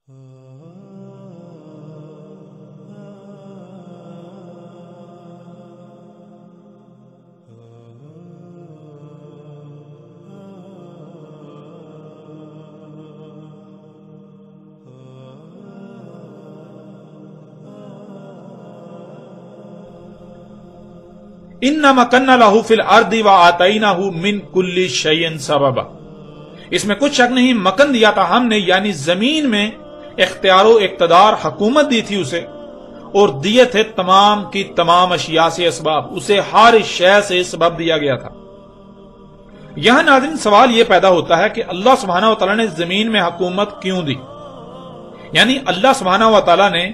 اِنَّا مَكَنَّا لَهُ فِي الْأَرْضِ وَآتَيْنَاهُ مِنْ كُلِّ شَيْءٍ سَبَبًا، اس میں کچھ شک نہیں مکن دیا تھا ہم نے، یعنی زمین میں اختیار و اقتدار، حکومت دی تھی اسے، اور دیے تھے تمام کی تمام اشیاء سے اسباب، اسے ہر شے سے سبب دیا گیا تھا۔ یہاں ناظرین سوال یہ پیدا ہوتا ہے کہ اللہ سبحانہ و تعالیٰ نے زمین میں حکومت کیوں دی؟ یعنی اللہ سبحانہ و تعالیٰ نے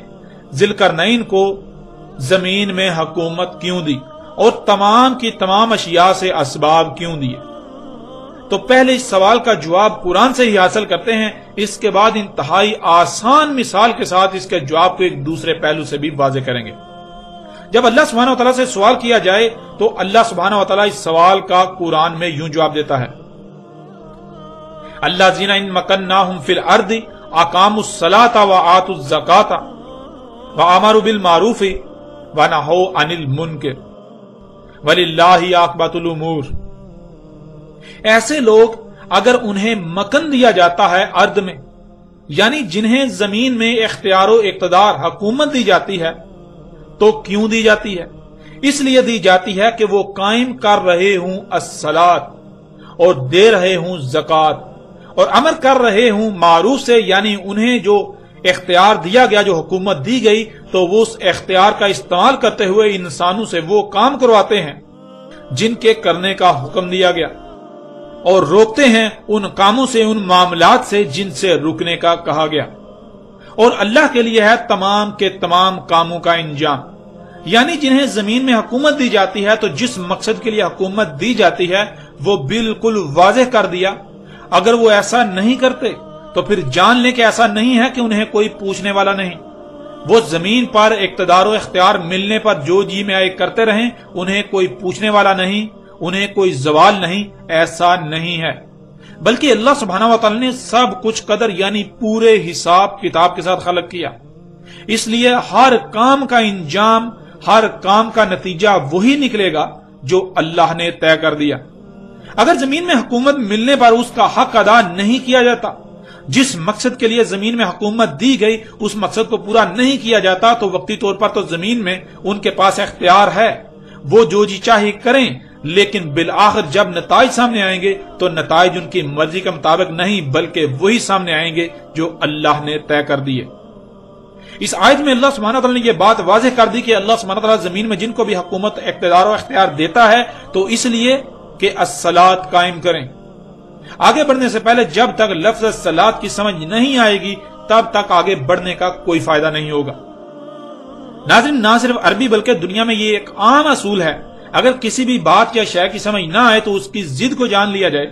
ذی القرنین کو زمین میں حکومت کیوں دی اور تمام کی تمام اشیاء سے اسباب کیوں دیے؟ تو پہلے اس سوال کا جواب قرآن سے ہی حاصل کرتے ہیں، اس کے بعد انتہائی آسان مثال کے ساتھ اس کے جواب کو ایک دوسرے پہلو سے بھی واضح کریں گے۔ جب اللہ سبحانہ و تعالیٰ سے سوال کیا جائے تو اللہ سبحانہ و تعالیٰ اس سوال کا قرآن میں یوں جواب دیتا ہے، الذین ان مکناہم فی الارض اقاموا الصلاۃ وآتوا الزکاۃ وامروا بالمعروف ونہوا عن المنکر وَلِلَّهِ عَاقِبَةُ الْأُمُورِ، ایسے لوگ اگر انہیں مکن دیا جاتا ہے ارض میں، یعنی جنہیں زمین میں اختیار و اقتدار، حکومت دی جاتی ہے، تو کیوں دی جاتی ہے؟ اس لیے دی جاتی ہے کہ وہ قائم کر رہے ہوں الصلاۃ اور دے رہے ہوں زکوٰۃ اور امر کر رہے ہوں معروف سے، یعنی انہیں جو اختیار دیا گیا، جو حکومت دی گئی، تو وہ اس اختیار کا استعمال کرتے ہوئے انسانوں سے وہ کام کرواتے ہیں جن کے کرنے کا حکم دیا گیا، اور روکتے ہیں ان کاموں سے، ان معاملات سے جن سے رکنے کا کہا گیا۔ اور اللہ کے لیے ہے تمام کے تمام کاموں کا انجام، یعنی جنہیں زمین میں حکومت دی جاتی ہے تو جس مقصد کے لیے حکومت دی جاتی ہے وہ بالکل واضح کر دیا۔ اگر وہ ایسا نہیں کرتے تو پھر جان لیں کہ ایسا نہیں ہے کہ انہیں کوئی پوچھنے والا نہیں، وہ زمین پر اقتدار و اختیار ملنے پر جو جی میں آئے کرتے رہیں، انہیں کوئی پوچھنے والا نہیں، انہیں کوئی زوال نہیں، ایسا نہیں ہے، بلکہ اللہ سبحانہ و تعالی نے سب کچھ قدر یعنی پورے حساب کتاب کے ساتھ خلق کیا، اس لیے ہر کام کا انجام، ہر کام کا نتیجہ وہی نکلے گا جو اللہ نے طے کر دیا۔ اگر زمین میں حکومت ملنے پر اس کا حق ادا نہیں کیا جاتا، جس مقصد کے لیے زمین میں حکومت دی گئی اس مقصد کو پورا نہیں کیا جاتا، تو وقتی طور پر تو زمین میں ان کے پاس اختیار ہے، وہ جو جی چاہے کریں، لیکن بالآخر جب نتائج سامنے آئیں گے تو نتائج ان کی مرضی کے مطابق نہیں بلکہ وہی سامنے آئیں گے جو اللہ نے طے کر دیے۔ اس آیت میں اللہ سبحانہ تعالیٰ نے یہ بات واضح کر دی کہ اللہ سبحانہ تعالیٰ زمین میں جن کو بھی حکومت، اقتدار و اختیار دیتا ہے تو اس لیے کہ الصلاۃ قائم کریں۔ آگے بڑھنے سے پہلے جب تک لفظ الصلاۃ کی سمجھ نہیں آئے گی تب تک آگے بڑھنے کا کوئی فائدہ نہیں ہوگا۔ ناظرین، نہ صرف عربی بلکہ دنیا میں یہ ایک عام اصول ہے، اگر کسی بھی بات یا شے کی سمجھ نہ آئے تو اس کی ضد کو جان لیا جائے،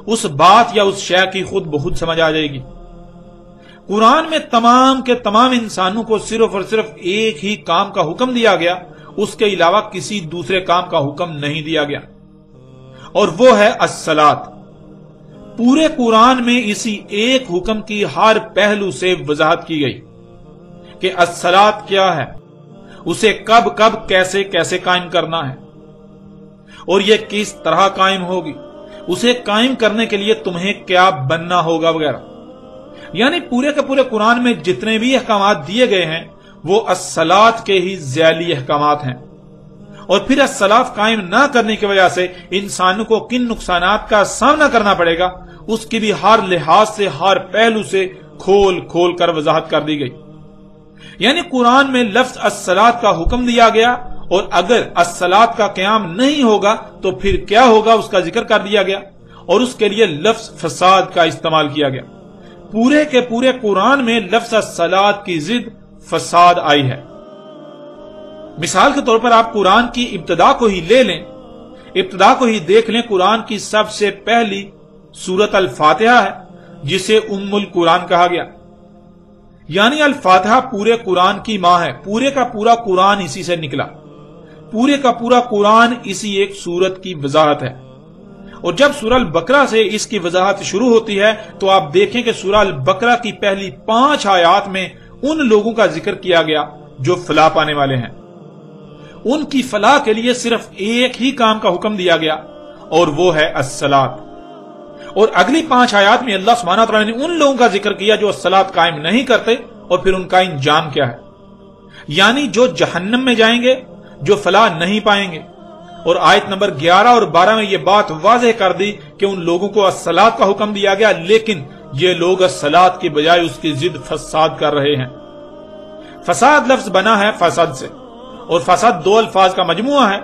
اس بات یا اس شے کی خود بخود سمجھ آ جائے گی۔ قرآن میں تمام کے تمام انسانوں کو صرف اور صرف ایک ہی کام کا حکم دیا گیا، اس کے علاوہ کسی دوسرے کام کا حکم نہیں دیا گیا، اور وہ ہے الصلاۃ۔ پورے قرآن میں اسی ایک حکم کی ہر پہلو سے وضاحت کی گئی کہ الصلاۃ کیا ہے، اسے کب کب کیسے کیسے قائم کرنا ہے، اور یہ کس طرح قائم ہوگی، اسے قائم کرنے کے لیے تمہیں کیا بننا ہوگا وغیرہ۔ یعنی پورے کے پورے قرآن میں جتنے بھی احکامات دیے گئے ہیں وہ الصلاۃ کے ہی ذیلی احکامات ہیں، اور پھر الصلاۃ قائم نہ کرنے کی وجہ سے انسانوں کو کن نقصانات کا سامنا کرنا پڑے گا اس کی بھی ہر لحاظ سے، ہر پہلو سے کھول کھول کر وضاحت کر دی گئی۔ یعنی قرآن میں لفظ الصلاۃ کا حکم دیا گیا، اور اگر الصلاۃ کا قیام نہیں ہوگا تو پھر کیا ہوگا اس کا ذکر کر دیا گیا، اور اس کے لیے لفظ فساد کا استعمال کیا گیا۔ پورے کے پورے قرآن میں لفظ الصلاۃ کی ضد فساد آئی ہے۔ مثال کے طور پر آپ قرآن کی ابتدا کو ہی لے لیں، ابتدا کو ہی دیکھ لیں، قرآن کی سب سے پہلی سورت الفاتحہ ہے جسے ام القرآن کہا گیا، یعنی الفاتحہ پورے قرآن کی ماں ہے، پورے کا پورا قرآن اسی سے نکلا، پورے کا پورا قرآن اسی ایک سورت کی وضاحت ہے، اور جب سورہ البقرہ سے اس کی وضاحت شروع ہوتی ہے تو آپ دیکھیں کہ سورہ البقرہ کی پہلی 5 آیات میں ان لوگوں کا ذکر کیا گیا جو فلاح پانے والے ہیں. ان کی فلاح کے لیے صرف ایک ہی کام کا حکم دیا گیا اور وہ ہے الصلاۃ. اور اگلی 5 آیات میں اللہ سبحانہ وتعالی نے ان لوگوں کا ذکر کیا جو الصلاۃ قائم نہیں کرتے اور پھر ان کا انجام کیا ہے، یعنی جو جہنم میں جائیں گے، جو فلاح نہیں پائیں گے. اور آیت نمبر 11 اور 12 میں یہ بات واضح کر دی کہ ان لوگوں کو الصلاۃ کا حکم دیا گیا، لیکن یہ لوگ الصلاۃ کی بجائے اس کی ضد فساد کر رہے ہیں. فساد لفظ بنا ہے فساد سے، اور فساد 2 الفاظ کا مجموعہ ہے،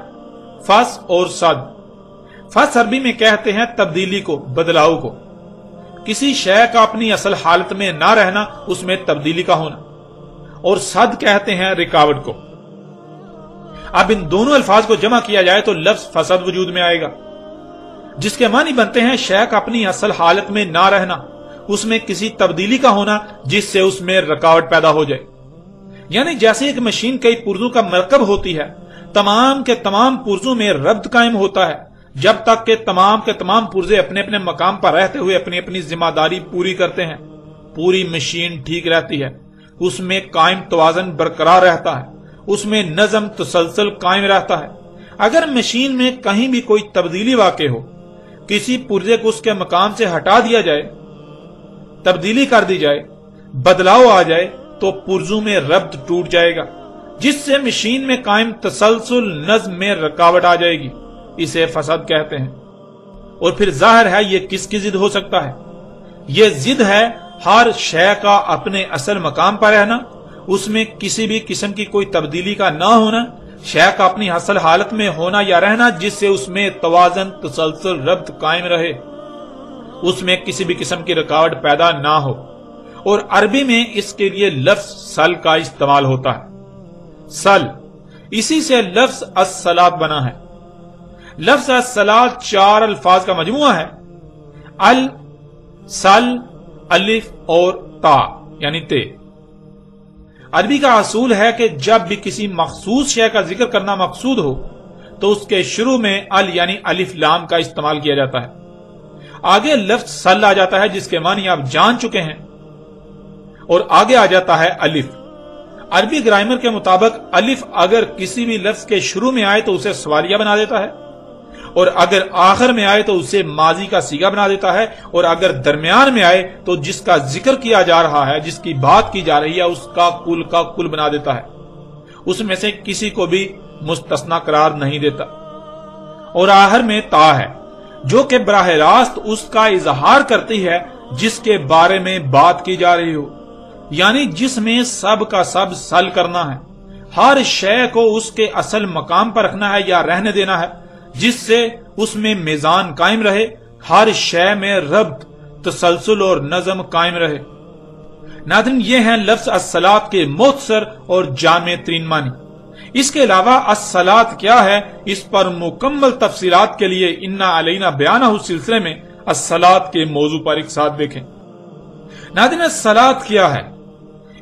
فس اور صد. فس عربی میں کہتے ہیں تبدیلی کو، بدلاؤ کو، کسی شے کا اپنی اصل حالت میں نہ رہنا، اس میں تبدیلی کا ہونا. اور صد کہتے ہیں رکاوٹ کو. اب ان دونوں الفاظ کو جمع کیا جائے تو لفظ فساد وجود میں آئے گا، جس کے معنی بنتے ہیں شے کا اپنی اصل حالت میں نہ رہنا، اس میں کسی تبدیلی کا ہونا جس سے اس میں رکاوٹ پیدا ہو جائے. یعنی جیسے ایک مشین کئی پرزوں کا مرکب ہوتی ہے، تمام کے تمام پرزوں میں ربط قائم ہوتا ہے جب تک کہ تمام کے تمام پرزے اپنے اپنے مقام پر رہتے ہوئے اپنی اپنی ذمہ داری پوری کرتے ہیں، پوری مشین ٹھیک رہتی ہے، اس میں قائم توازن برقرار رہتا ہے، اس میں نظم تسلسل قائم رہتا ہے. اگر مشین میں کہیں بھی کوئی تبدیلی واقع ہو، کسی پرزے کو اس کے مقام سے ہٹا دیا جائے، تبدیلی کر دی جائے، بدلاؤ آ جائے تو پرزوں میں ربط ٹوٹ جائے گا، جس سے مشین میں قائم تسلسل نظم میں رکاوٹ آ جائے گی. اسے فساد کہتے ہیں. اور پھر ظاہر ہے یہ کس کی ضد ہو سکتا ہے؟ یہ ضد ہے ہر شے کا اپنے اصل مقام پر رہنا، اس میں کسی بھی قسم کی کوئی تبدیلی کا نہ ہونا، شے کا اپنی اصل حالت میں ہونا یا رہنا جس سے اس میں توازن تسلسل ربط قائم رہے، اس میں کسی بھی قسم کی رکاوٹ پیدا نہ ہو. اور عربی میں اس کے لیے لفظ سل کا استعمال ہوتا ہے. سل، اسی سے لفظ الصلاۃ بنا ہے. لفظ الصلاۃ 4 الفاظ کا مجموعہ ہے، ال، سل، الف اور تا یعنی تے. عربی کا اصول ہے کہ جب بھی کسی مخصوص شے کا ذکر کرنا مقصود ہو تو اس کے شروع میں ال یعنی الف لام کا استعمال کیا جاتا ہے. آگے لفظ سل آ جاتا ہے جس کے معنی آپ جان چکے ہیں، اور آگے آ جاتا ہے الف. عربی گرامر کے مطابق الف اگر کسی بھی لفظ کے شروع میں آئے تو اسے سوالیہ بنا دیتا ہے، اور اگر آخر میں آئے تو اسے ماضی کا صیغہ بنا دیتا ہے، اور اگر درمیان میں آئے تو جس کا ذکر کیا جا رہا ہے، جس کی بات کی جا رہی ہے، اس کا کل بنا دیتا ہے، اس میں سے کسی کو بھی مستثنا قرار نہیں دیتا. اور آخر میں تا ہے جو کہ براہ راست اس کا اظہار کرتی ہے جس کے بارے میں بات کی جا رہی ہو، یعنی جس میں سب کا سب سل کرنا ہے، ہر شے کو اس کے اصل مقام پر رکھنا ہے یا رہنے دینا ہے جس سے اس میں میزان قائم رہے، ہر شے میں ربط تسلسل اور نظم قائم رہے. ناظرین، یہ ہیں لفظ الصلاۃ کے مختصر اور جامع ترین معنی. اس کے علاوہ الصلاۃ کیا ہے اس پر مکمل تفصیلات کے لیے انا علینا بیانہ سلسلے میں الصلاۃ کے موضوع پر ایک ساتھ دیکھیں. ناظرین، الصلاۃ کیا ہے؟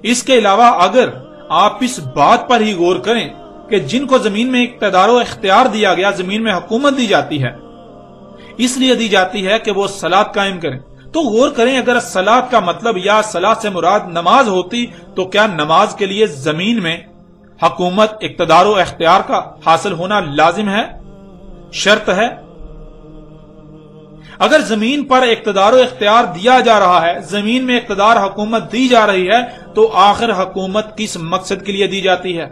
اس کے علاوہ اگر آپ اس بات پر ہی غور کریں کہ جن کو زمین میں اقتدار و اختیار دیا گیا، زمین میں حکومت دی جاتی ہے، اس لیے دی جاتی ہے کہ وہ صلاۃ قائم کریں، تو غور کریں اگر صلاۃ کا مطلب یا صلاۃ سے مراد نماز ہوتی تو کیا نماز کے لیے زمین میں حکومت، اقتدار و اختیار کا حاصل ہونا لازم ہے، شرط ہے؟ اگر زمین پر اقتدار و اختیار دیا جا رہا ہے، زمین میں اقتدار حکومت دی جا رہی ہے، تو آخر حکومت کس مقصد کے لیے دی جاتی ہے؟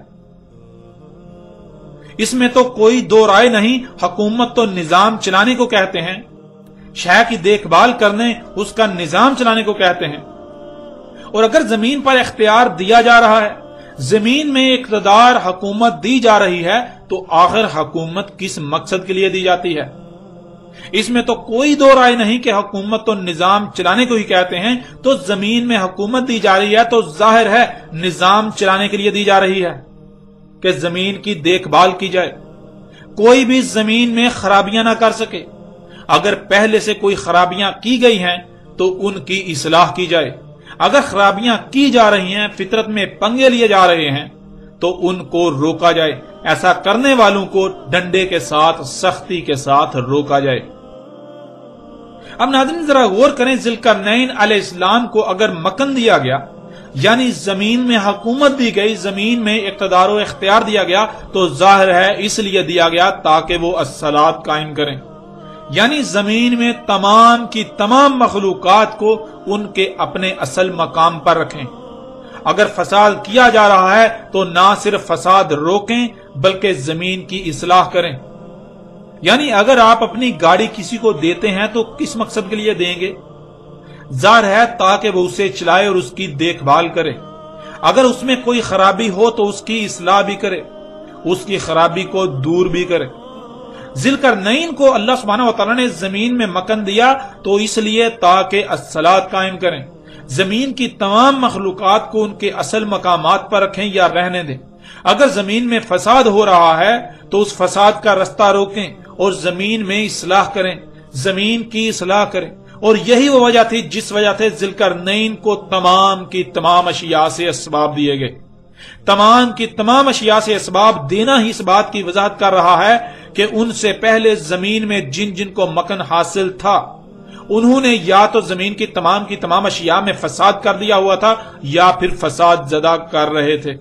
اس میں تو کوئی دو رائے نہیں، حکومت تو نظام چلانے کو کہتے ہیں، شے کی دیکھ بھال کرنے، اس کا نظام چلانے کو کہتے ہیں. اور اگر زمین پر اختیار دیا جا رہا ہے، زمین میں اقتدار حکومت دی جا رہی ہے، تو آخر حکومت کس مقصد کے لیے دی جاتی ہے؟ اس میں تو کوئی دو رائے نہیں کہ حکومت تو نظام چلانے کو ہی کہتے ہیں، تو زمین میں حکومت دی جا رہی ہے تو ظاہر ہے نظام چلانے کے لیے دی جا رہی ہے کہ زمین کی دیکھ بھال کی جائے، کوئی بھی زمین میں خرابیاں نہ کر سکے. اگر پہلے سے کوئی خرابیاں کی گئی ہیں تو ان کی اصلاح کی جائے، اگر خرابیاں کی جا رہی ہیں، فطرت میں پنگے لیے جا رہے ہیں، تو ان کو روکا جائے، ایسا کرنے والوں کو ڈنڈے کے ساتھ، سختی کے ساتھ روکا جائے. اب ناظرین ذرا غور کریں، ذوالقرنین علیہ السلام کو اگر مکن دیا گیا یعنی زمین میں حکومت دی گئی، زمین میں اقتدار و اختیار دیا گیا، تو ظاہر ہے اس لیے دیا گیا تاکہ وہ الصلاۃ قائم کریں، یعنی زمین میں تمام کی تمام مخلوقات کو ان کے اپنے اصل مقام پر رکھیں۔ اگر فساد کیا جا رہا ہے تو نہ صرف فساد روکیں بلکہ زمین کی اصلاح کریں۔ یعنی اگر آپ اپنی گاڑی کسی کو دیتے ہیں تو کس مقصد کے لیے دیں گے؟ ظاہر ہے تاکہ وہ اسے چلائے اور اس کی دیکھ بھال کرے۔ اگر اس میں کوئی خرابی ہو تو اس کی اصلاح بھی کرے، اس کی خرابی کو دور بھی کرے۔ ذوالقرنین کو اللہ سبحانہ و تعالیٰ نے زمین میں مکن دیا تو اس لیے تاکہ الصلاۃ قائم کریں، زمین کی تمام مخلوقات کو ان کے اصل مقامات پر رکھیں یا رہنے دیں۔ اگر زمین میں فساد ہو رہا ہے تو اس فساد کا رستہ روکیں اور زمین میں اصلاح کریں، زمین کی اصلاح کریں۔ اور یہی وہ وجہ تھی جس وجہ سے ذوالقرنین کو تمام کی تمام اشیاء سے اسباب دیے گئے۔ تمام کی تمام اشیاء سے اسباب دینا ہی اس بات کی وضاحت کر رہا ہے کہ ان سے پہلے زمین میں جن جن کو مکن حاصل تھا انہوں نے یا تو زمین کی تمام اشیاء میں فساد کر دیا ہوا تھا یا پھر فساد زدہ کر رہے تھے۔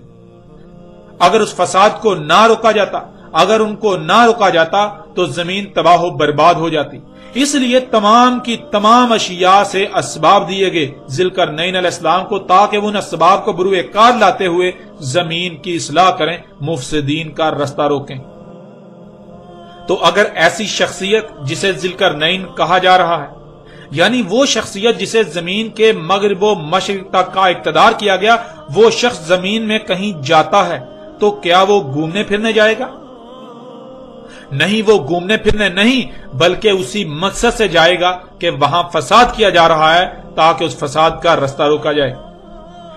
اگر اس فساد کو نہ روکا جاتا، اگر ان کو نہ روکا جاتا تو زمین تباہ و برباد ہو جاتی۔ اس لیے تمام کی تمام اشیاء سے اسباب دیے گئے ذوالقرنین علیہ السلام کو تاکہ وہ ان اسباب کو بروئے کار لاتے ہوئے زمین کی اصلاح کریں، مفسدین کا رستہ روکیں۔ تو اگر ایسی شخصیت جسے ذوالقرنین کہا جا رہا ہے، یعنی وہ شخصیت جسے زمین کے مغرب و مشرق تک کا اقتدار کیا گیا، وہ شخص زمین میں کہیں جاتا ہے تو کیا وہ گھومنے پھرنے جائے گا؟ نہیں، وہ گھومنے پھرنے نہیں بلکہ اسی مقصد سے جائے گا کہ وہاں فساد کیا جا رہا ہے تاکہ اس فساد کا رستہ روکا جائے،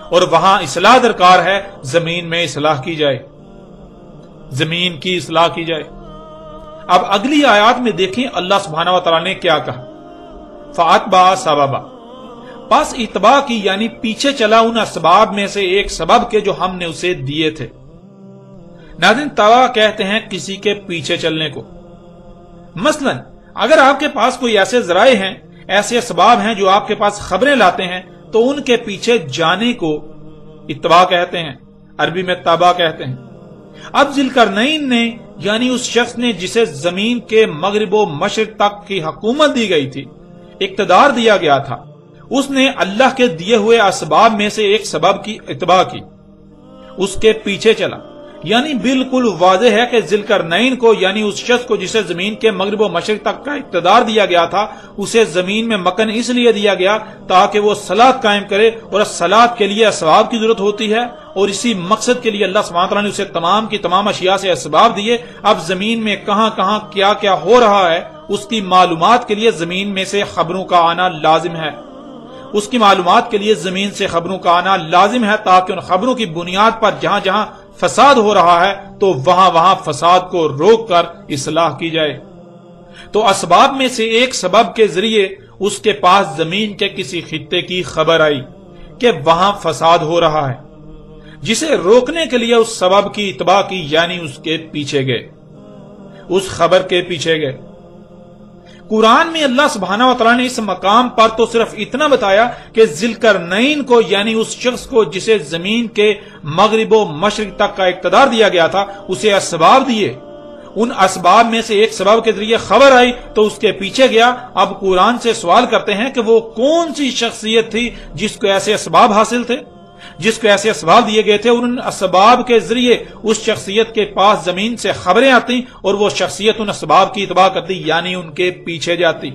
اور وہاں اصلاح درکار ہے، زمین میں اصلاح کی جائے، زمین کی اصلاح کی جائے۔ اب اگلی آیات میں دیکھیں اللہ سبحانہ و تعالیٰ نے کیا کہا، فَأَتْبَعَ سَبَبًا، پس اتباع کی یعنی پیچھے چلا ان اسباب میں سے ایک سبب کے جو ہم نے اسے دیے تھے۔ ناظرین تبع کہتے ہیں کسی کے پیچھے چلنے کو۔ مثلا اگر آپ کے پاس کوئی ایسے ذرائع ہیں، ایسے اسباب ہیں جو آپ کے پاس خبریں لاتے ہیں تو ان کے پیچھے جانے کو اتباع کہتے ہیں، عربی میں تبع کہتے ہیں۔ اب ذوالقرنین نے یعنی اس شخص نے جسے زمین کے مغرب و مشرق تک کی حکومت دی گئی تھی، اقتدار دیا گیا تھا، اس نے اللہ کے دیے ہوئے اسباب میں سے ایک سبب کی اتباع کی، اس کے پیچھے چلا۔ یعنی بالکل واضح ہے کہ ذوالقرنین کو یعنی اس شخص کو جسے زمین کے مغرب و مشرق تک کا اقتدار دیا گیا تھا، اسے زمین میں مکن اس لیے دیا گیا تاکہ وہ صلاۃ قائم کرے، اور صلاۃ کے لیے اسباب کی ضرورت ہوتی ہے، اور اسی مقصد کے لیے اللہ سبحانہ وتعالیٰ نے اسے تمام کی تمام اشیاء سے اسباب دیے۔ اب زمین میں کہاں کہاں کیا کیا ہو رہا ہے اس کی معلومات کے لیے زمین میں سے خبروں کا آنا لازم ہے، اس کی معلومات کے لیے زمین سے خبروں کا آنا لازم ہے تاکہ ان خبروں کی بنیاد پر جہاں جہاں فساد ہو رہا ہے تو وہاں وہاں فساد کو روک کر اصلاح کی جائے۔ تو اسباب میں سے ایک سبب کے ذریعے اس کے پاس زمین کے کسی خطے کی خبر آئی کہ وہاں فساد ہو رہا ہے، جسے روکنے کے لیے اس سبب کی اتباع کی یعنی اس کے پیچھے گئے، اس خبر کے پیچھے گئے۔ قرآن میں اللہ سبحانہ و تعالیٰ نے اس مقام پر تو صرف اتنا بتایا کہ ذوالقرنین کو یعنی اس شخص کو جسے زمین کے مغرب و مشرق تک کا اقتدار دیا گیا تھا، اسے اسباب دیے، ان اسباب میں سے ایک سبب کے ذریعے خبر آئی تو اس کے پیچھے گیا۔ اب قرآن سے سوال کرتے ہیں کہ وہ کون سی شخصیت تھی جس کو ایسے اسباب حاصل تھے، جس کو ایسے اسباب دیے گئے تھے، ان اسباب کے ذریعے اس شخصیت کے پاس زمین سے خبریں آتی اور وہ شخصیت ان اسباب کی اتباع کرتی یعنی ان کے پیچھے جاتی۔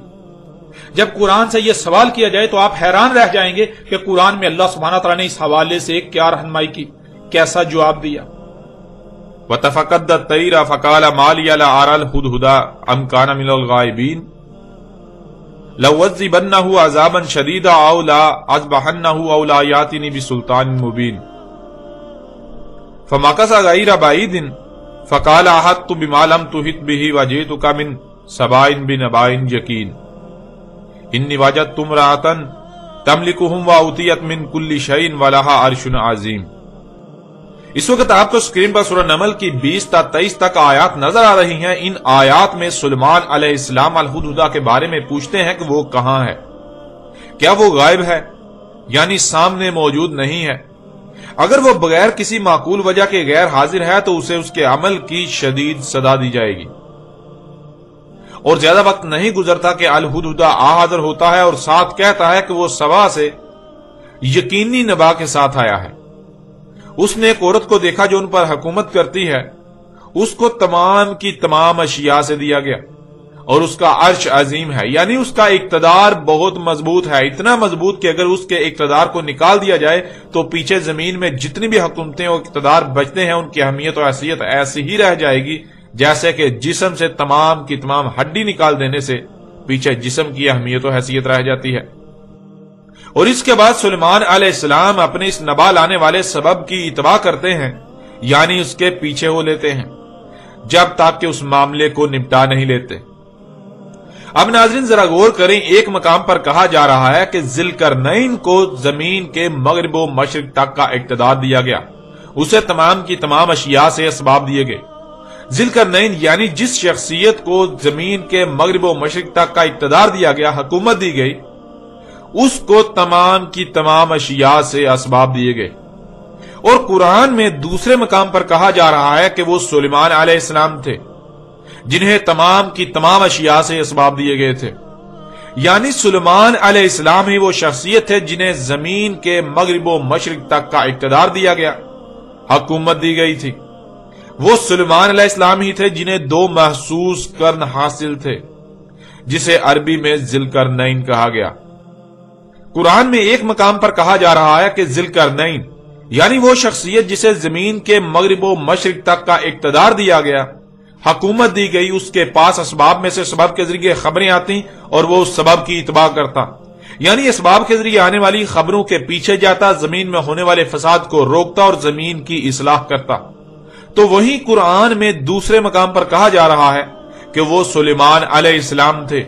جب قرآن سے یہ سوال کیا جائے تو آپ حیران رہ جائیں گے کہ قرآن میں اللہ سبحانہ تعالیٰ نے اس حوالے سے کیا رہنمائی کی، کیسا جواب دیا۔ وَتَفَقَّدَ الطَّيْرَ فَقَالَ مَا لِيَ لَا أَرَى الْهُدْهُدَ أَمْ كَانَ مِنَ الْغَائِبِينَ لَأُعَذِّبَنَّهُ عَذَابًا شَدِيدًا أَوْ لَأَذْبَحَنَّهُ أَوْ لَا يَأْتِنِي بِسُلْطَانٍ مُبِينٍ فَمَكَثَ غَيْرَ بَعِيدٍ فَقَالَ أَحَطتُ بِمَا لَمْ تُحِطْ بِهِ وَجِئْتُكَ مِنْ سَبَأٍ بِنَبَأٍ يَقِينٍ إِنِّي وَجَدتُّ امْرَأَةً تَمْلِكُهُمْ وَأُوتِيَتْ مِنْ كُلِّ شَيْءٍ وَلَهَا عَرْشٌ عَظِيمٌ۔ اس وقت آپ کو اسکرین پر سورہ نمل کی 20 تا 23 تک آیات نظر آ رہی ہیں۔ ان آیات میں سلیمان علیہ السلام الہدہدہ کے بارے میں پوچھتے ہیں کہ وہ کہاں ہے، کیا وہ غائب ہے یعنی سامنے موجود نہیں ہے؟ اگر وہ بغیر کسی معقول وجہ کے غیر حاضر ہے تو اسے اس کے عمل کی شدید سزا دی جائے گی، اور زیادہ وقت نہیں گزرتا کہ الہدہدہ آ حاضر ہوتا ہے اور ساتھ کہتا ہے کہ وہ سبا سے یقینی نبا کے ساتھ آیا ہے۔ اس نے ایک عورت کو دیکھا جو ان پر حکومت کرتی ہے، اس کو تمام کی تمام اشیاء سے دیا گیا، اور اس کا عرش عظیم ہے، یعنی اس کا اقتدار بہت مضبوط ہے، اتنا مضبوط کہ اگر اس کے اقتدار کو نکال دیا جائے تو پیچھے زمین میں جتنی بھی حکومتیں اور اقتدار بچتے ہیں ان کی اہمیت اور حیثیت ایسی ہی رہ جائے گی جیسے کہ جسم سے تمام کی تمام ہڈی نکال دینے سے پیچھے جسم کی اہمیت و حیثیت رہ جاتی ہے۔ اور اس کے بعد سلیمان علیہ السلام اپنے اس نبا لانے والے سبب کی اتباع کرتے ہیں، یعنی اس کے پیچھے ہو لیتے ہیں جب تک کہ اس معاملے کو نپٹا نہیں لیتے۔ اب ناظرین ذرا غور کریں، ایک مقام پر کہا جا رہا ہے کہ ذی القرنین کو زمین کے مغرب و مشرق تک کا اقتدار دیا گیا، اسے تمام کی تمام اشیاء سے اسباب دیے گئے۔ ذی القرنین یعنی جس شخصیت کو زمین کے مغرب و مشرق تک کا اقتدار دیا گیا، حکومت دی گئی، اس کو تمام کی تمام اشیاء سے اسباب دیے گئے۔ اور قرآن میں دوسرے مقام پر کہا جا رہا ہے کہ وہ سلیمان علیہ السلام تھے جنہیں تمام کی تمام اشیاء سے اسباب دیے گئے تھے، یعنی سلیمان علیہ السلام ہی وہ شخصیت ہے جنہیں زمین کے مغرب و مشرق تک کا اقتدار دیا گیا، حکومت دی گئی تھی۔ وہ سلیمان علیہ السلام ہی تھے جنہیں دو محسوس کرن حاصل تھے، جسے عربی میں ذی القرنین کہا گیا۔ قرآن میں ایک مقام پر کہا جا رہا ہے کہ ذی القرنین یعنی وہ شخصیت جسے زمین کے مغرب و مشرق تک کا اقتدار دیا گیا، حکومت دی گئی، اس کے پاس اسباب میں سے سبب کے ذریعے خبریں آتی اور وہ اس سبب کی اتباع کرتا، یعنی اسباب کے ذریعے آنے والی خبروں کے پیچھے جاتا، زمین میں ہونے والے فساد کو روکتا اور زمین کی اصلاح کرتا۔ تو وہی قرآن میں دوسرے مقام پر کہا جا رہا ہے کہ وہ سلیمان علیہ السلام تھے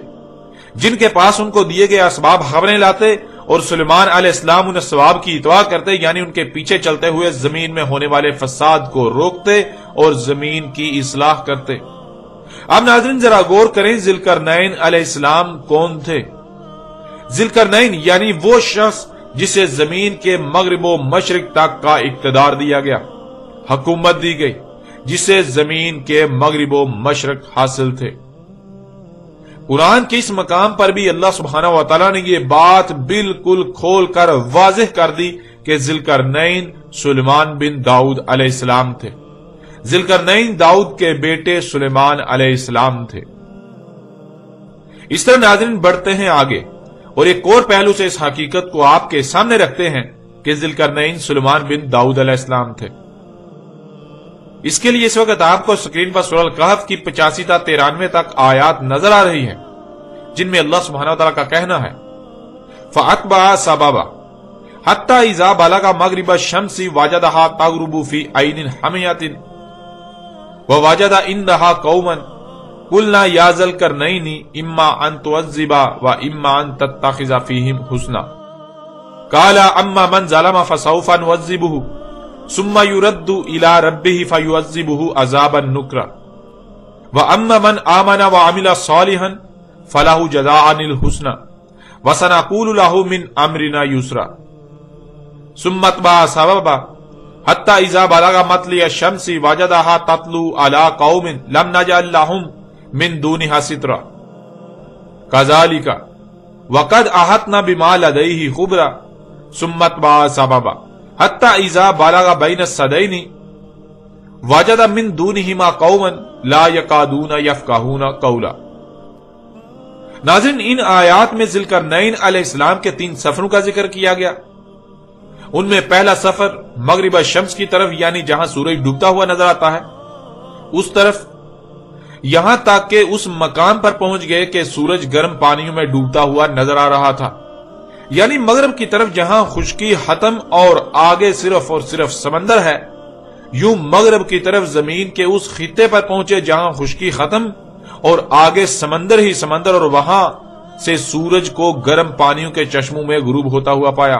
جن کے پاس ان کو دیے گئے اسباب خبریں لاتے اور سلیمان علیہ السلام ان اسباب کی اتباع کرتے، یعنی ان کے پیچھے چلتے ہوئے زمین میں ہونے والے فساد کو روکتے اور زمین کی اصلاح کرتے۔ اب ناظرین ذرا غور کریں، ذی القرنین علیہ السلام کون تھے؟ ذی القرنین یعنی وہ شخص جسے زمین کے مغرب و مشرق تک کا اقتدار دیا گیا، حکومت دی گئی، جسے زمین کے مغرب و مشرق حاصل تھے۔ قرآن کے اس مقام پر بھی اللہ سبحانہ و تعالیٰ نے یہ بات بالکل کھول کر واضح کر دی کہ ذی القرنین سلیمان بن داؤد علیہ السلام تھے۔ ذی القرنین داؤد کے بیٹے سلیمان علیہ السلام تھے۔ اس طرح ناظرین بڑھتے ہیں آگے اور ایک اور پہلو سے اس حقیقت کو آپ کے سامنے رکھتے ہیں کہ ذی القرنین سلیمان بن داؤد علیہ السلام تھے۔ اس کے لیے اس وقت آپ کو سکرین پر سورہ الکہف کی 85 تا 93 تک آیات نظر آ رہی ہیں، جن میں اللہ سبحانہ وتعالیٰ کا کہنا ہے فَأَتْبَعَ سَبَبًا حَتَّى إِذَا بَلَغَ مَغْرِبَ الشَّمْسِ وَجَدَهَا تَغْرُبُ فِي عَيْنٍ حَمِيَةٍ وَوَجَدَ عِندَهَا قَوْمًا قُلْنَا يَا ذَا الْقَرْنَيْنِ إِمَّا أَن تُعَذِّبَ وَإِمَّا أَن تَتَّخِذَ فِيهِمْ حُسْنًا قَالَ أَمَّا مَنْ ظَلَمَ فَسَوْفَ نُعَذِّبُهُ ثم يرد الى ربه فيعذبه عذابا نكرا واما من امن وعمل صالحا فله جزاء الحسنى وسنقول له من امرنا يسرا ثم اتبع سببا حتى اذا بلغ مطلع الشمس وجدها تطلع على قوم لم نجعل لهم من دونها سترا كذلك وقد احطنا بما لديه خبرا ثم اتبع سببا حتی اذا بلغ بین السدین وجد من دونہما قوما لا یکادون یفقہون قولا۔ ناظرین ان آیات میں ذی القرنین علیہ السلام کے 3 سفروں کا ذکر کیا گیا۔ ان میں پہلا سفر مغرب الشمس کی طرف، یعنی جہاں سورج ڈوبتا ہوا نظر آتا ہے اس طرف، یہاں تک کہ اس مقام پر پہنچ گئے کہ سورج گرم پانیوں میں ڈوبتا ہوا نظر آ رہا تھا، یعنی مغرب کی طرف جہاں خشکی ختم اور آگے صرف اور صرف سمندر ہے، یوں مغرب کی طرف زمین کے اس خطے پر پہنچے جہاں خشکی ختم اور آگے سمندر ہی سمندر، اور وہاں سے سورج کو گرم پانیوں کے چشموں میں غروب ہوتا ہوا پایا۔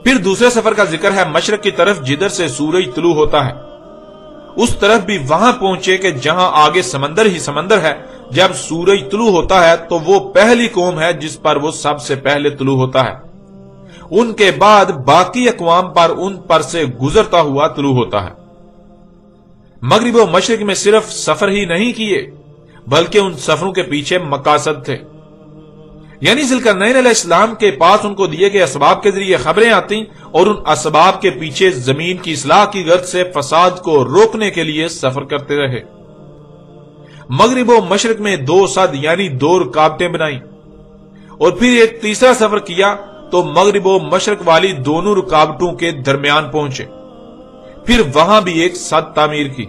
پھر دوسرے سفر کا ذکر ہے مشرق کی طرف جدھر سے سورج طلوع ہوتا ہے، اس طرف بھی وہاں پہنچے کہ جہاں آگے سمندر ہی سمندر ہے۔ جب سورج طلوع ہوتا ہے تو وہ پہلی قوم ہے جس پر وہ سب سے پہلے طلوع ہوتا ہے، ان کے بعد باقی اقوام پر ان پر سے گزرتا ہوا طلوع ہوتا ہے۔ مغرب و مشرق میں صرف سفر ہی نہیں کیے بلکہ ان سفروں کے پیچھے مقاصد تھے، یعنی ذوالقرنین علیہ السلام کے پاس ان کو دیے گئے اسباب کے ذریعے خبریں آتی اور ان اسباب کے پیچھے زمین کی اصلاح کی غرض سے فساد کو روکنے کے لیے سفر کرتے رہے۔ مغرب و مشرق میں 2 صد یعنی 2 رکاوٹیں بنائیں، اور پھر ایک تیسرا سفر کیا تو مغرب و مشرق والی دونوں رکاوٹوں کے درمیان پہنچے، پھر وہاں بھی ایک سد تعمیر کی۔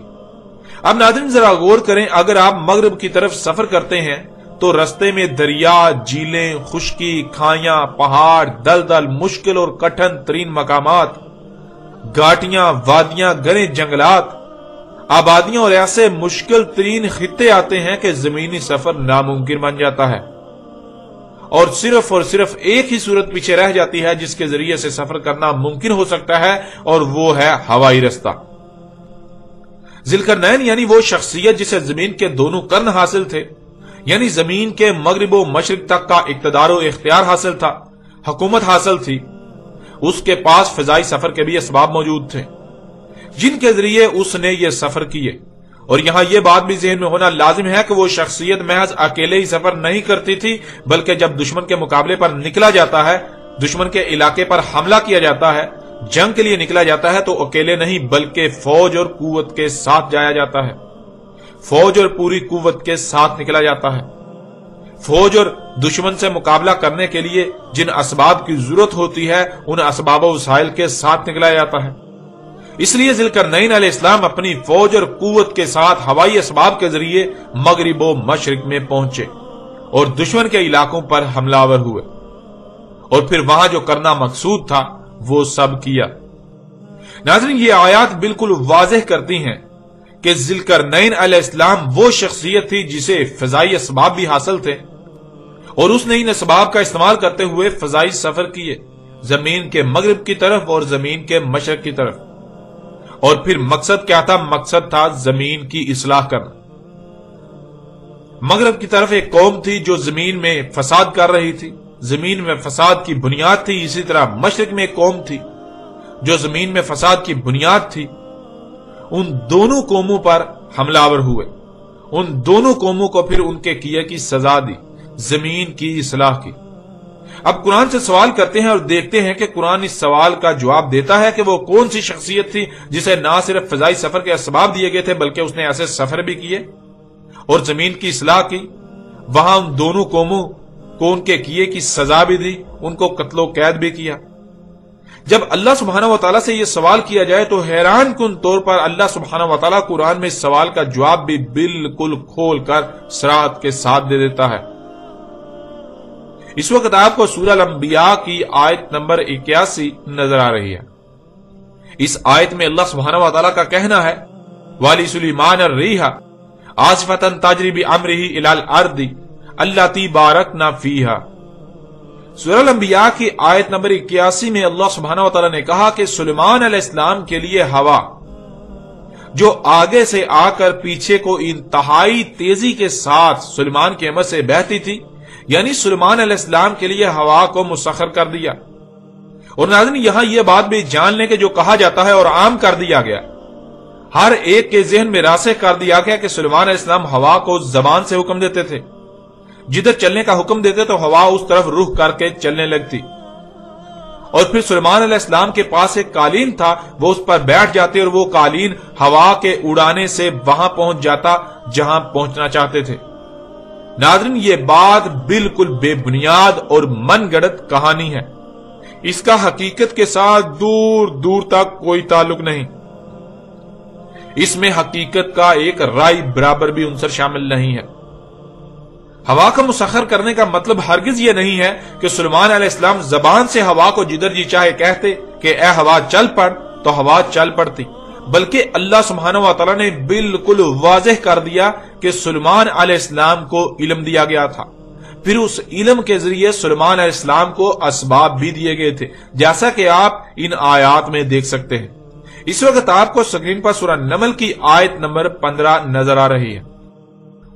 اب ناظرین ذرا غور کریں، اگر آپ مغرب کی طرف سفر کرتے ہیں تو رستے میں دریا، جھیلیں، خشکی، کھائیاں، پہاڑ، دلدل، مشکل اور کٹھن ترین مقامات، گھاٹیاں، وادیاں، گھنے جنگلات، آبادیاں اور ایسے مشکل ترین خطے آتے ہیں کہ زمینی سفر ناممکن بن جاتا ہے، اور صرف ایک ہی صورت پیچھے رہ جاتی ہے جس کے ذریعے سے سفر کرنا ممکن ہو سکتا ہے، اور وہ ہے ہوائی رستہ۔ ذوالقرنین یعنی وہ شخصیت جسے زمین کے دونوں قرن حاصل تھے، یعنی زمین کے مغرب و مشرق تک کا اقتدار و اختیار حاصل تھا، حکومت حاصل تھی، اس کے پاس فضائی سفر کے بھی اسباب موجود تھے جن کے ذریعے اس نے یہ سفر کیے۔ اور یہاں یہ بات بھی ذہن میں ہونا لازم ہے کہ وہ شخصیت محض اکیلے ہی سفر نہیں کرتی تھی، بلکہ جب دشمن کے مقابلے پر نکلا جاتا ہے، دشمن کے علاقے پر حملہ کیا جاتا ہے، جنگ کے لیے نکلا جاتا ہے، تو اکیلے نہیں بلکہ فوج اور قوت کے ساتھ جایا جاتا ہے، فوج اور پوری قوت کے ساتھ نکلا جاتا ہے۔ فوج اور دشمن سے مقابلہ کرنے کے لیے جن اسباب کی ضرورت ہوتی ہے ان اسباب و وسائل کے ساتھ نکلا جاتا ہے۔ اس لیے ذوالقرنین علیہ السلام اپنی فوج اور قوت کے ساتھ ہوائی اسباب کے ذریعے مغرب و مشرق میں پہنچے اور دشمن کے علاقوں پر حملہ آور ہوئے، اور پھر وہاں جو کرنا مقصود تھا وہ سب کیا۔ ناظرین یہ آیات بالکل واضح کرتی ہیں کہ ذوالقرنین علیہ السلام وہ شخصیت تھی جسے فضائی اسباب بھی حاصل تھے، اور اس نے ان اسباب کا استعمال کرتے ہوئے فضائی سفر کیے، زمین کے مغرب کی طرف اور زمین کے مشرق کی طرف۔ اور پھر مقصد کیا تھا؟ مقصد تھا زمین کی اصلاح کرنا۔ مغرب کی طرف ایک قوم تھی جو زمین میں فساد کر رہی تھی، زمین میں فساد کی بنیاد تھی۔ اسی طرح مشرق میں ایک قوم تھی جو زمین میں فساد کی بنیاد تھی۔ ان دونوں قوموں پر حملہ آور ہوئے، ان دونوں قوموں کو پھر ان کے کیے کی سزا دی، زمین کی اصلاح کی۔ اب قرآن سے سوال کرتے ہیں اور دیکھتے ہیں کہ قرآن اس سوال کا جواب دیتا ہے کہ وہ کون سی شخصیت تھی جسے نہ صرف فضائی سفر کے اسباب دیے گئے تھے بلکہ اس نے ایسے سفر بھی کیے اور زمین کی اصلاح کی، وہاں ان دونوں قوموں کو ان کے کیے کی سزا بھی دی، ان کو قتل و قید بھی کیا۔ جب اللہ سبحانہ و تعالیٰ سے یہ سوال کیا جائے تو حیران کن طور پر اللہ سبحانہ و تعالیٰ قرآن میں اس سوال کا جواب بھی بالکل کھول کر صراحت کے ساتھ دے دیتا ہے۔ اس وقت آپ کو سورہ الانبیاء کی آیت نمبر 81 نظر آ رہی ہے۔ اس آیت میں اللہ سبحانہ و تعالیٰ کا کہنا ہے وَلِسُلَيْمَانَ الرِّيحَ عَاصِفَةً تَجْرِي بِأَمْرِهِ إِلَى الْأَرْضِ الَّتِي بَارَكْنَا فِيهَا۔ سورہ الانبیاء کی آیت نمبر 81 میں اللہ سبحانہ و تعالیٰ نے کہا کہ سلیمان علیہ السلام کے لیے ہوا جو آگے سے آ کر پیچھے کو انتہائی تیزی کے ساتھ سلیمان کے امر سے بہتی تھی، یعنی سلیمان علیہ السلام کے لیے ہوا کو مسخر کر دیا۔ اور ناظرین یہاں یہ بات بھی جان لیں کہ جو کہا جاتا ہے اور عام کر دیا گیا، ہر ایک کے ذہن میں راسخ کر دیا گیا کہ سلیمان علیہ السلام ہوا کو زبان سے حکم دیتے تھے، جدھر چلنے کا حکم دیتے تو ہوا اس طرف رخ کر کے چلنے لگتی، اور پھر سلیمان علیہ السلام کے پاس ایک قالین تھا، وہ اس پر بیٹھ جاتے اور وہ قالین ہوا کے اڑانے سے وہاں پہنچ جاتا جہاں پہنچنا چاہتے تھے۔ ناظرین یہ بات بالکل بے بنیاد اور من گڑت کہانی ہے، اس کا حقیقت کے ساتھ دور دور تک کوئی تعلق نہیں، اس میں حقیقت کا ایک رائی برابر بھی عنصر شامل نہیں ہے۔ ہوا کا مسخر کرنے کا مطلب ہرگز یہ نہیں ہے کہ سلیمان علیہ السلام زبان سے ہوا کو جدھر جی چاہے کہتے کہ اے ہوا چل پڑ تو ہوا چل پڑتی، بلکہ اللہ سبحانہ و تعالیٰ نے بالکل واضح کر دیا کہ سلیمان علیہ السلام کو علم دیا گیا تھا، پھر اس علم کے ذریعے سلیمان علیہ السلام کو اسباب بھی دیے گئے تھے، جیسا کہ آپ ان آیات میں دیکھ سکتے ہیں۔ اس وقت آپ کو اسکرین پر سورہ نمل کی آیت نمبر 15 نظر آ رہی ہے۔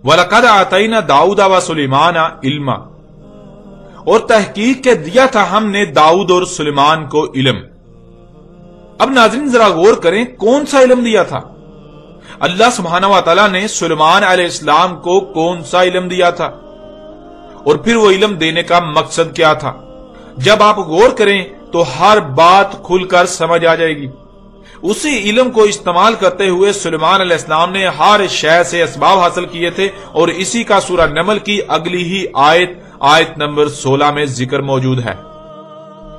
وَلَقَدْ آتَيْنَا دَاؤُدَ وَسُلَيْمَانَ عِلْمًا، اور تحقیق کے دیا تھا ہم نے داؤد اور سلیمان کو علم۔ اب ناظرین ذرا غور کریں، کون سا علم دیا تھا؟ اللہ سبحانہ و تعالیٰ نے سلیمان علیہ السلام کو کون سا علم دیا تھا، اور پھر وہ علم دینے کا مقصد کیا تھا؟ جب آپ غور کریں تو ہر بات کھل کر سمجھ آ جائے گی۔ اسی علم کو استعمال کرتے ہوئے سلیمان علیہ السلام نے ہر شے سے اسباب حاصل کیے تھے، اور اسی کا سورہ نمل کی اگلی ہی آیت نمبر 16 میں ذکر موجود ہے۔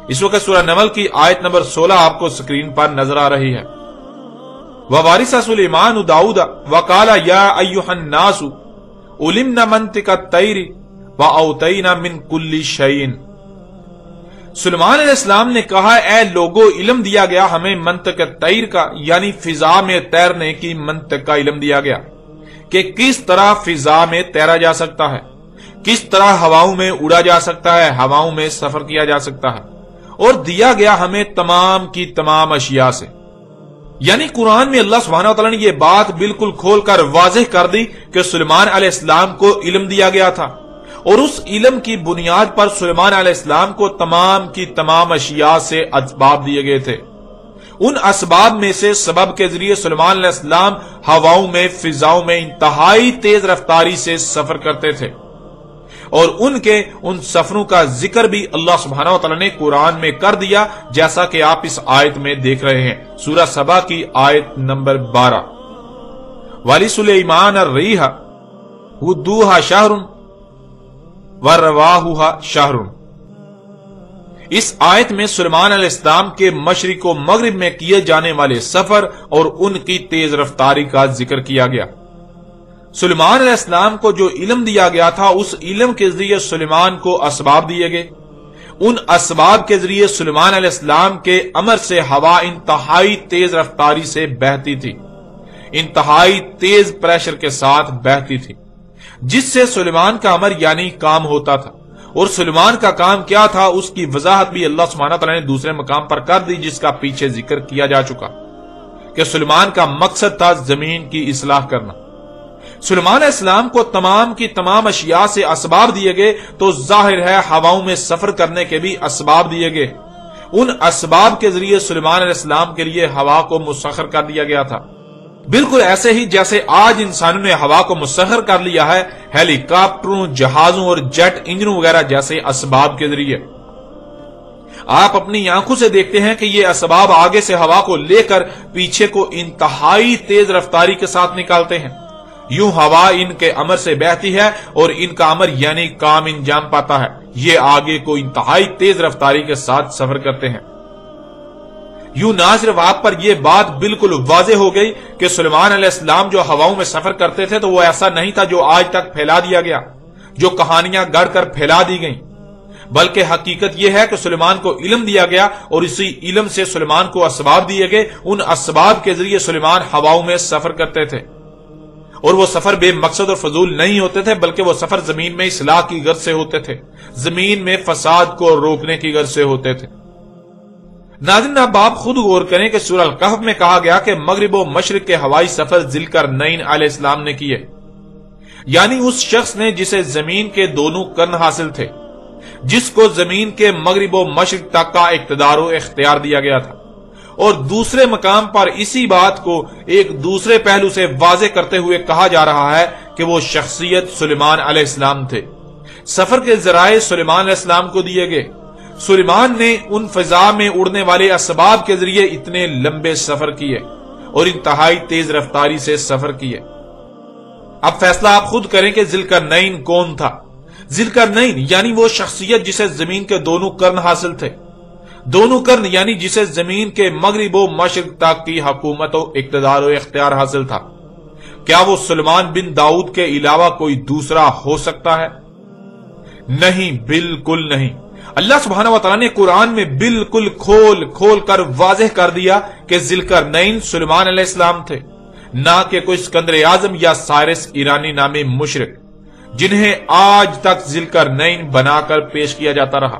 اس وقت سورہ نمل کی آیت نمبر 16 آپ کو سکرین پر نظر آ رہی ہے۔ وَوَارِثَ سُلَيْمَانُ دَاؤُدَ وَقَالَ يَا أَيُّهَا النَّاسُ عُلِمْنَا مَنطِقَ الطَّيْرِ وَأَوْتَيْنَا مِنْ كُلِّ شَيْءٍ۔ سلیمان علیہ السلام نے کہا، اے لوگو، علم دیا گیا ہمیں منطق الطیر کا، یعنی فضا میں تیرنے کی منطق کا علم دیا گیا کہ کس طرح فضا میں تیرا جا سکتا ہے، کس طرح ہواؤں میں اڑا جا سکتا ہے، ہواؤں میں سفر کیا جا سکتا ہے، اور دیا گیا ہمیں تمام کی تمام اشیاء سے۔ یعنی قرآن میں اللہ سبحانہ وتعالیٰ نے یہ بات بالکل کھول کر واضح کر دی کہ سلیمان علیہ السلام کو علم دیا گیا تھا، اور اس علم کی بنیاد پر سلیمان علیہ السلام کو تمام کی تمام اشیاء سے اسباب دیے گئے تھے۔ ان اسباب میں سے سبب کے ذریعے سلیمان علیہ السلام ہواؤں میں، فضاؤں میں انتہائی تیز رفتاری سے سفر کرتے تھے، اور ان سفروں کا ذکر بھی اللہ سبحانہ وتعالی نے قرآن میں کر دیا، جیسا کہ آپ اس آیت میں دیکھ رہے ہیں، سورہ سبا کی آیت نمبر 12۔ وَلِسُلَيْمَانَ الرِّيحَ غُدُوهَا شَهْرٌ وَرَوَاحُهَا شَهْرٌ۔ اس آیت میں سلیمان علیہ السلام کے مشرق و مغرب میں کیے جانے والے سفر اور ان کی تیز رفتاری کا ذکر کیا گیا۔ سلیمان علیہ السلام کو جو علم دیا گیا تھا، اس علم کے ذریعے سلیمان کو اسباب دیے گئے۔ ان اسباب کے ذریعے سلیمان علیہ السلام کے امر سے ہوا انتہائی تیز رفتاری سے بہتی تھی، انتہائی تیز پریشر کے ساتھ بہتی تھی، جس سے سلیمان کا امر یعنی کام ہوتا تھا۔ اور سلیمان کا کام کیا تھا، اس کی وضاحت بھی اللہ سبحانہ تعالیٰ نے دوسرے مقام پر کر دی، جس کا پیچھے ذکر کیا جا چکا کہ سلیمان کا مقصد تھا زمین کی اصلاح کرنا۔ سلیمان علیہ السلام کو تمام کی تمام اشیاء سے اسباب دیے گئے، تو ظاہر ہے ہواؤں میں سفر کرنے کے بھی اسباب دیے گئے۔ ان اسباب کے ذریعے سلیمان علیہ السلام کے لیے ہوا کو مسخر کر دیا گیا تھا، بالکل ایسے ہی جیسے آج انسانوں نے ہوا کو مسخر کر لیا ہے ہیلی کاپٹروں، جہازوں اور جیٹ انجنوں وغیرہ جیسے اسباب کے ذریعے۔ آپ اپنی آنکھوں سے دیکھتے ہیں کہ یہ اسباب آگے سے ہوا کو لے کر پیچھے کو انتہائی تیز رفتاری کے ساتھ نکالتے ہیں، یوں ہوا ان کے امر سے بہتی ہے، اور ان کا امر یعنی کام انجام پاتا ہے، یہ آگے کو انتہائی تیز رفتاری کے ساتھ سفر کرتے ہیں۔ یوں نہ صرف آپ پر یہ بات بالکل واضح ہو گئی کہ سلیمان علیہ السلام جو ہواؤں میں سفر کرتے تھے تو وہ ایسا نہیں تھا جو آج تک پھیلا دیا گیا، جو کہانیاں گڑھ کر پھیلا دی گئیں، بلکہ حقیقت یہ ہے کہ سلیمان کو علم دیا گیا، اور اسی علم سے سلیمان کو اسباب دیے گئے۔ ان اسباب کے ذریعے سلیمان ہواؤں میں سفر کرتے تھے، اور وہ سفر بے مقصد اور فضول نہیں ہوتے تھے، بلکہ وہ سفر زمین میں اصلاح کی غرض سے ہوتے تھے، زمین میں فساد کو روکنے کی غرض سے ہوتے تھے۔ ناظرین اب آپ خود غور کریں کہ سورہ الکہف میں کہا گیا کہ مغرب و مشرق کے ہوائی سفر ذوالقرنین علیہ السلام نے کیے، یعنی اس شخص نے جسے زمین کے دونوں قرن حاصل تھے، جس کو زمین کے مغرب و مشرق تک کا اقتدار و اختیار دیا گیا تھا۔ اور دوسرے مقام پر اسی بات کو ایک دوسرے پہلو سے واضح کرتے ہوئے کہا جا رہا ہے کہ وہ شخصیت سلیمان علیہ السلام تھے۔ سفر کے ذرائع سلیمان علیہ السلام کو دیے گئے۔ سلیمان نے ان فضا میں اڑنے والے اسباب کے ذریعے اتنے لمبے سفر کیے اور انتہائی تیز رفتاری سے سفر کیے۔ اب فیصلہ آپ خود کریں کہ ذوالقرنین کون تھا۔ ذوالقرنین یعنی وہ شخصیت جسے زمین کے دونوں قرن حاصل تھے، دونوں قرن یعنی جسے زمین کے مغرب و مشرق تک کی حکومت و اقتدار و اختیار حاصل تھا۔ کیا وہ سلیمان بن داؤد کے علاوہ کوئی دوسرا ہو سکتا ہے؟ نہیں، بالکل نہیں۔ اللہ سبحانہ و تعالیٰ نے قرآن میں بالکل کھول کر واضح کر دیا کہ ذوالقرنین سلیمان علیہ السلام تھے، نہ کہ کوئی اسکندر اعظم یا سائرس ایرانی نامی مشرک، جنہیں آج تک ذوالقرنین بنا کر پیش کیا جاتا رہا۔